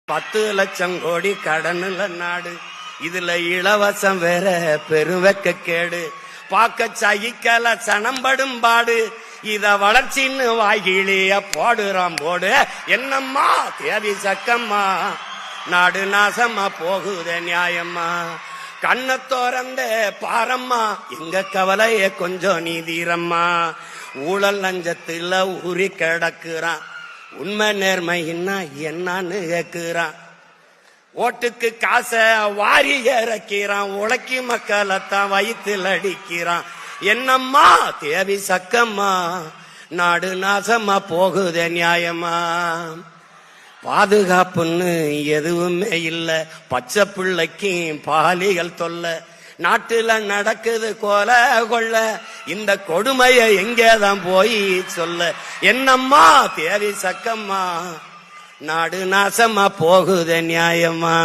10 லட்சம் கோடி கடனுல நாடு, இதுல இலவசம் வேற பெருவெக்க கேடு. பாக்க சகிக்கல சனம்படும் பாடு, இத வளர்ச்சின்னு வாய்கிளிய போடுறான் போடு. என்னம்மா தேவி சக்கம்மா, நாடு நாசமா போகுத நியாயம்மா. கண்ண தோறந்த பாரம்மா, எங்க கவலைய கொஞ்சம் நீதீரம்மா. ஊழல் லஞ்சத்துல ஊறி கிடக்குறான், உண்மை நேர்மைன்னா என்னன்னு கேக்குறான். ஓட்டுக்கு காசை வாரி இறக்கிறான், உழைக்கி மக்களைத்தான் வயிற்றில் அடிக்கிறான். என்னம்மா தேவி சக்கம்மா, நாடு நாசமா போகுதே நியாயமா. பாதுகாப்புன்னு எதுவுமே இல்ல, பச்சை பிள்ளைக்கும் பாலிகள் தொல்ல. நாட்டுல நடக்குது கொல கொள்ள, இந்த கொடுமைய எங்கேதான் போய் சொல்ல. என்னம்மா தேவி சக்கம்மா, நாடு நாசமா போகுதே நியாயமா.